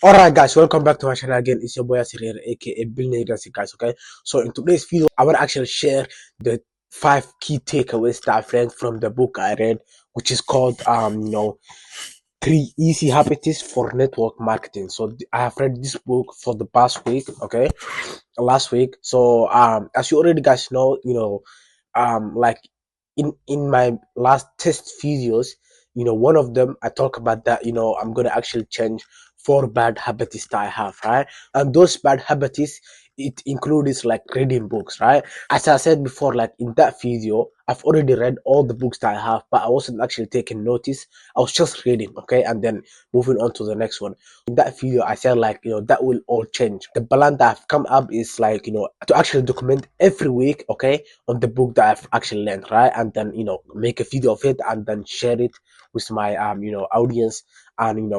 Alright guys, welcome back to my channel again. It's your boy Asir here, aka Billionaire guys. Okay, so in today's video I want to actually share the 5 key takeaways that I've learned from the book I read, which is called 3 easy habits for network marketing. So I have read this book for the past week, okay, last week. So as you already guys know, like in my last test videos, one of them I talk about that, I'm gonna actually change 4 bad habits that I have, right? And those bad habits, it includes like reading books, right? As I said before, like in that video, I've already read all the books that I have, but I wasn't actually taking notice. I was just reading, okay, and then moving on to the next one. In that video, I said like, that will all change. The balance that I've come up is like, to actually document every week, okay, on the book that I've actually learned, right? And then, make a video of it and then share it with my audience and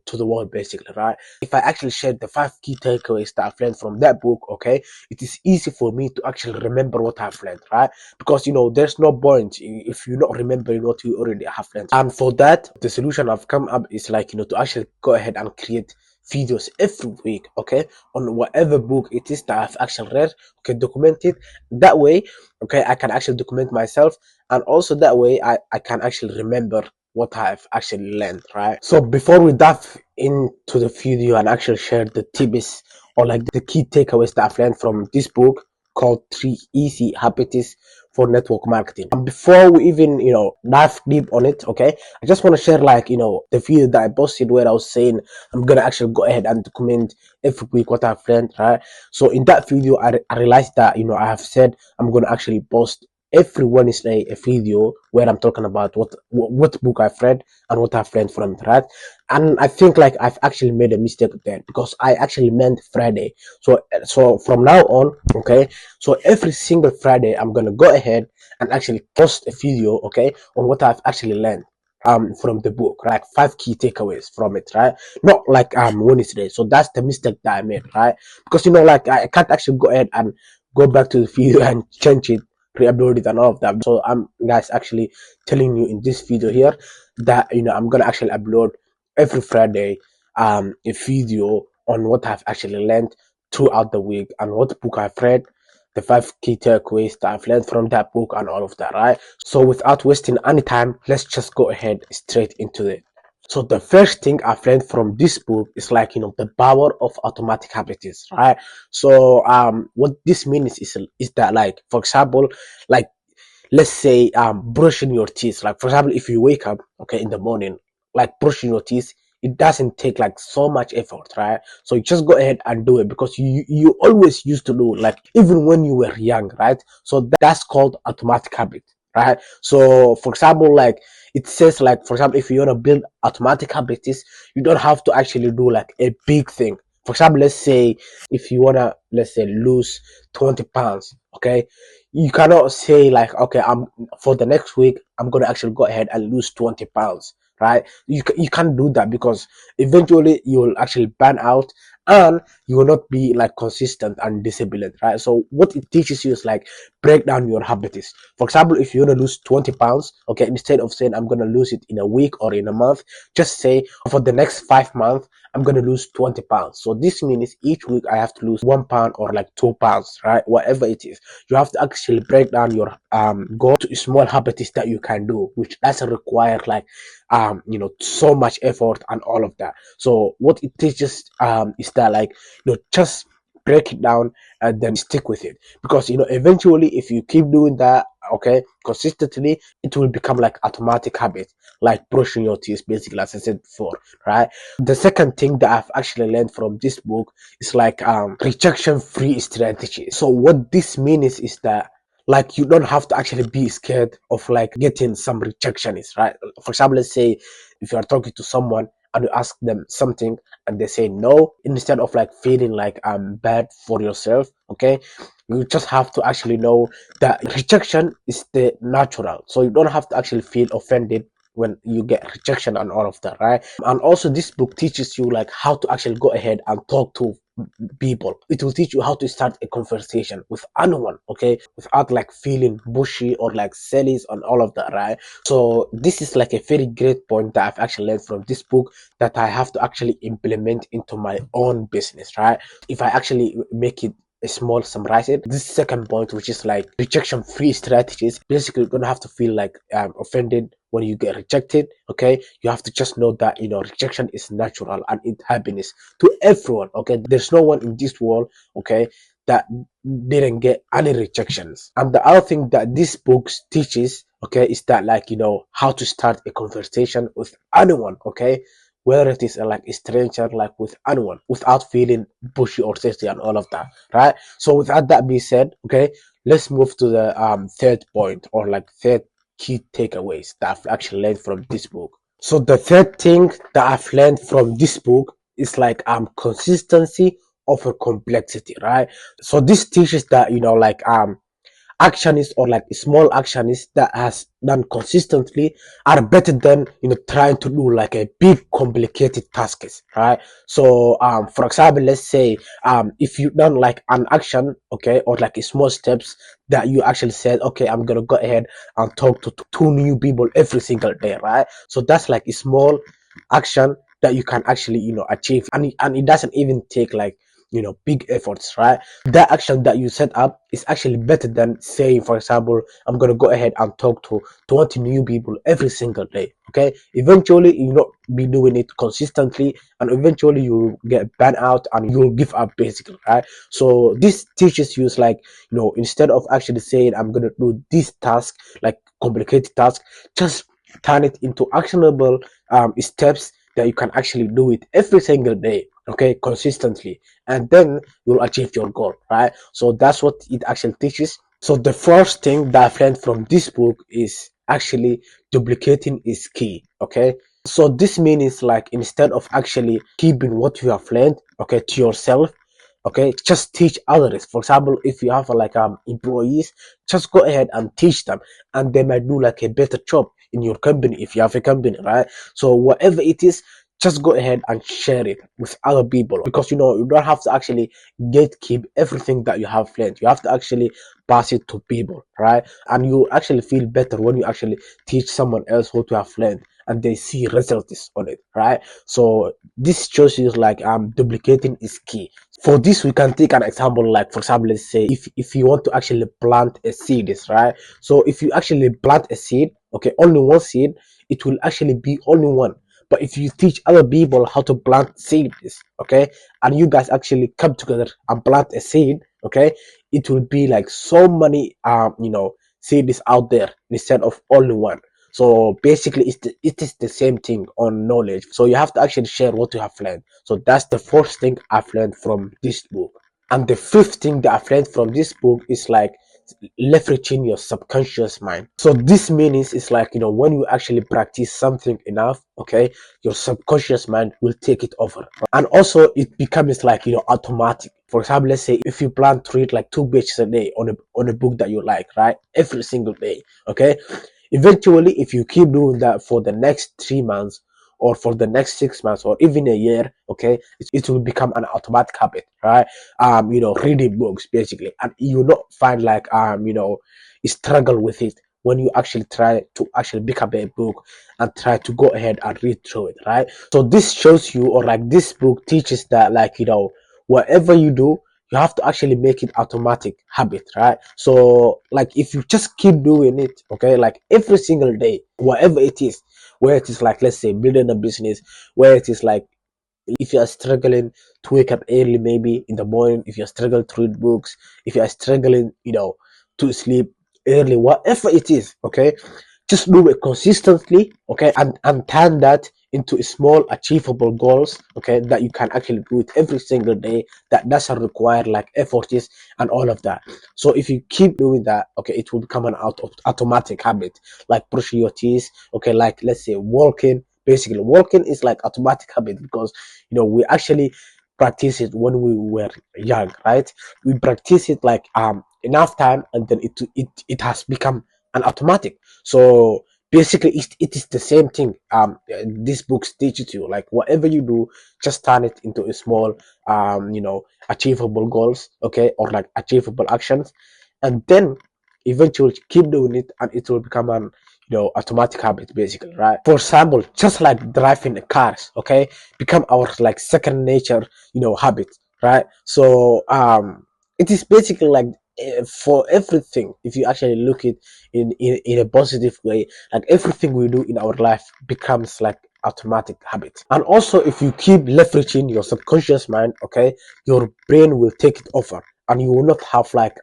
to the world basically, right? If I actually share the 5 key takeaways that I've learned from that book, okay, it is easy for me to actually remember what I've learned, right? Because there's no point if you're not remembering what you already have learned. And for that, the solution I've come up is like, to actually go ahead and create videos every week, okay, on whatever book it is that I've actually read, okay, document it. That way, okay, I can actually document myself, and also that way I can actually remember what I've actually learned, right? So before we dive into the video and actually share the tips or like the key takeaways that I've learned from this book called 3 Easy Habits for Network Marketing. And before we even, dive deep on it, okay, I just want to share like, the video that I posted where I was saying I'm gonna actually go ahead and document every week what I've learned, right? So in that video, I realized that, I have said I'm gonna actually post every Wednesday a video where I'm talking about what book I've read and what I've learned from it, right? And I think like I've actually made a mistake there because I actually meant Friday. So from now on, okay, so every single Friday I'm gonna go ahead and actually post a video, okay, on what I've actually learned from the book, like 5 key takeaways from it, right? Not like Wednesday. So that's the mistake that I made, right? Because like I can't actually go ahead and go back to the video and change it, re-upload it and all of that. So I'm guys actually telling you in this video here that I'm gonna actually upload every Friday a video on what I've actually learned throughout the week and what book I've read, the 5 key takeaways that I've learned from that book and all of that, right? So without wasting any time, let's just go ahead straight into it. So the first thing I've learned from this book is like the power of automatic habits, right? So what this means is that, like, for example, like, let's say brushing your teeth. Like, for example, if you wake up, okay, in the morning, like brushing your teeth, it doesn't take like so much effort, right? So you just go ahead and do it because you always used to do, like, even when you were young, right? So that's called automatic habit, right? So for example, like, it says, like, for example, if you want to build automatic habits, you don't have to actually do like a big thing. For example, let's say if you want to, let's say, lose 20 pounds, okay, you cannot say like, okay, I'm for the next week I'm gonna actually go ahead and lose 20 pounds, right? You can't do that because eventually you will actually burn out and you will not be like consistent and disciplined, right? So what it teaches you is like, break down your habits. For example, if you want to lose 20 pounds, okay, instead of saying I'm gonna lose it in a week or in a month, just say for the next 5 months I'm gonna lose 20 pounds. So this means each week I have to lose 1 pound or like 2 pounds, right? Whatever it is, you have to actually break down your goal to small habits that you can do, which doesn't require like so much effort and all of that. So what it teaches is that, like, just break it down and then stick with it, because eventually if you keep doing that, okay, consistently, it will become like automatic habit, like brushing your teeth, basically, as I said before, right? The second thing that I've actually learned from this book is like rejection-free strategies. So what this means is that, like, you don't have to actually be scared of like getting some rejections, right? For example, let's say if you are talking to someone and you ask them something and they say no, instead of like feeling like bad for yourself, okay, you just have to actually know that rejection is the natural, so you don't have to actually feel offended when you get rejection and all of that, right? And also this book teaches you like how to actually go ahead and talk to people. It will teach you how to start a conversation with anyone, okay, without like feeling bushy or like silly and all of that, right? So this is like a very great point that I've actually learned from this book that I have to actually implement into my own business, right? If I actually make it a small summarize it, this second point, which is like rejection free strategies, basically you're gonna have to feel like offended when you get rejected. Okay, you have to just know that rejection is natural and it happens to everyone. Okay, there's no one in this world, okay, that didn't get any rejections. And the other thing that this book teaches, okay, is that like how to start a conversation with anyone, okay, whether it is like a stranger, like with anyone, without feeling pushy or thirsty and all of that, right? So without that being said, okay, let's move to the third point, or like third key takeaways that I've actually learned from this book. So the third thing that I've learned from this book is like consistency over complexity, right? So this teaches that like actionist, or like small actionist that has done consistently, are better than trying to do like a big complicated tasks, right? So for example, let's say if you done like an action, okay, or like a small steps that you actually said, okay, I'm gonna go ahead and talk to two new people every single day, right? So that's like a small action that you can actually achieve, and it doesn't even take like big efforts, right? That action that you set up is actually better than saying, for example, I'm going to go ahead and talk to 20 new people every single day. Okay, eventually you'll not be doing it consistently, and eventually you'll get burnt out and you'll give up basically, right? So this teaches you is like instead of actually saying I'm going to do this task, like complicated task, just turn it into actionable steps that you can actually do it every single day, okay, consistently, and then you'll achieve your goal, right? So that's what it actually teaches. So the first thing that I've learned from this book is actually duplicating is key, okay? So this means like instead of actually keeping what you have learned, okay, to yourself, okay, just teach others. For example, if you have like employees, just go ahead and teach them, and they might do like a better job in your company if you have a company, right? So whatever it is, just go ahead and share it with other people, because you don't have to actually gatekeep everything that you have learned. You have to actually pass it to people, right? And you actually feel better when you actually teach someone else what you have learned and they see results on it, right? So this shows you like duplicating is key. For this, we can take an example, like for example, let's say if you want to actually plant a seed, right? So if you actually plant a seed, okay, only one seed, it will actually be only one. But if you teach other people how to plant seeds, okay, and you guys actually come together and plant a seed, okay, it will be like so many seeds out there instead of only one. So basically it is the same thing on knowledge. So you have to actually share what you have learned. So that's the first thing I've learned from this book. And the fifth thing that I've learned from this book is like leveraging your subconscious mind. So this means it's like when you actually practice something enough, okay, your subconscious mind will take it over, and also it becomes like automatic. For example, let's say if you plan to read like 2 pages a day on a book that you like, right, every single day, okay, eventually if you keep doing that for the next 3 months, or for the next 6 months, or even a year, okay, it will become an automatic habit, right? Reading books basically, and you not find like struggle with it when you actually try to actually pick up a book and try to go ahead and read through it, right? So this shows you, or like this book teaches that like whatever you do, you have to actually make it automatic habit, right? So like if you just keep doing it, okay, like every single day, whatever it is, where it is like let's say building a business, where it is like if you are struggling to wake up early, maybe in the morning, if you're struggling to read books, if you are struggling to sleep early, whatever it is, okay, just do it consistently, okay, and turn that into small achievable goals, okay, that you can actually do it every single day, that doesn't require like efforts and all of that. So if you keep doing that, okay, it will become an automatic habit, like brushing your teeth, okay, like let's say walking. Basically walking is like automatic habit, because we actually practice it when we were young, right? We practice it like enough time, and then it has become an automatic. So basically it is the same thing. These books teaches you, like, whatever you do, just turn it into a small, achievable goals, okay, or like achievable actions, and then eventually keep doing it, and it will become an automatic habit, basically, right? For example, just like driving cars, okay, become our like second nature, habit, right? So it is basically like, for everything, if you actually look it in a positive way, like everything we do in our life becomes like automatic habit. And also, if you keep leveraging your subconscious mind, okay, your brain will take it over, and you will not have like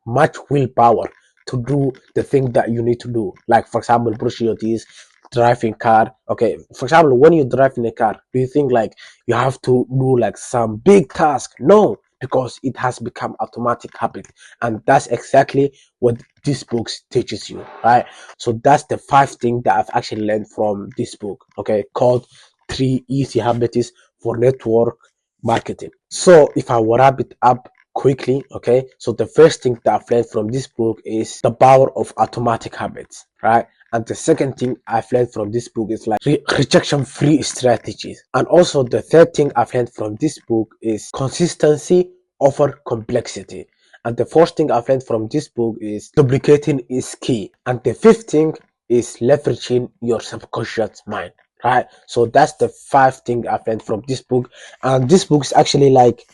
much willpower to do the thing that you need to do, like for example brushing your teeth, driving car. Okay, for example, when you drive in a car, do you think like you have to do like some big task? No, because it has become automatic habit. And that's exactly what this book teaches you, right? So that's the 5 things that I've actually learned from this book, okay, called 3 Easy Habits for Network Marketing. So if I wrap it up quickly, okay, so the first thing that I've learned from this book is the power of automatic habits, right? And the second thing I've learned from this book is like rejection-free strategies. And also the third thing I've learned from this book is consistency over complexity. And the fourth thing I've learned from this book is duplicating is key. And the fifth thing is leveraging your subconscious mind, right? So that's the 5 things I've learned from this book. And this book is actually like,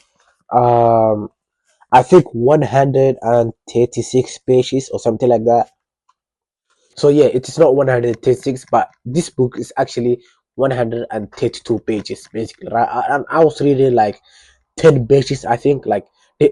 um I think 136 pages or something like that. So yeah, it is not 136, but this book is actually 132 pages basically, right? And I was reading like 10 pages, I think, like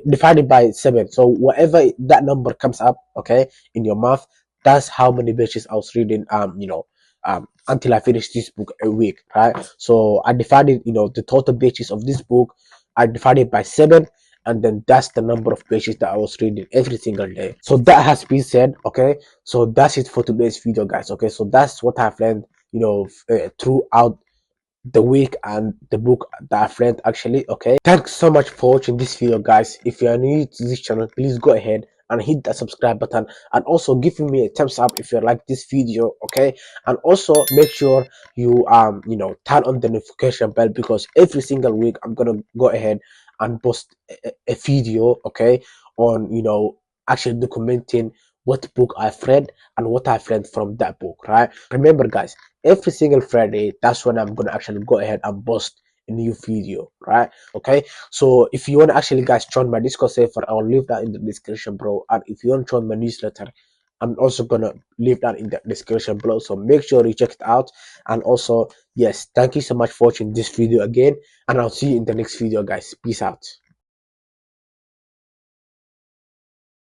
divided by 7. So whatever that number comes up, okay, in your mouth, that's how many pages I was reading, until I finished this book a week, right? So I divided, the total pages of this book, I divided by 7, and then that's the number of pages that I was reading every single day. So that has been said, okay. So that's it for today's video, guys. Okay, so that's what I've learned, throughout the week and the book that I've read, actually. Okay, thanks so much for watching this video, guys. If you are new to this channel, please go ahead and hit that subscribe button, and also give me a thumbs up if you like this video, okay? And also make sure you turn on the notification bell, because every single week I'm gonna go ahead and post a video, okay, on actually documenting what book I've read and what I've learned from that book, right? Remember, guys, every single Friday, that's when I'm gonna actually go ahead and post a new video, right? Okay, so if you want to actually, guys, join my Discord server, I'll leave that in the description below. And if you want to join my newsletter, I'm also gonna leave that in the description below, so make sure you check it out. And also, yes, thank you so much for watching this video again, and I'll see you in the next video, guys. Peace out.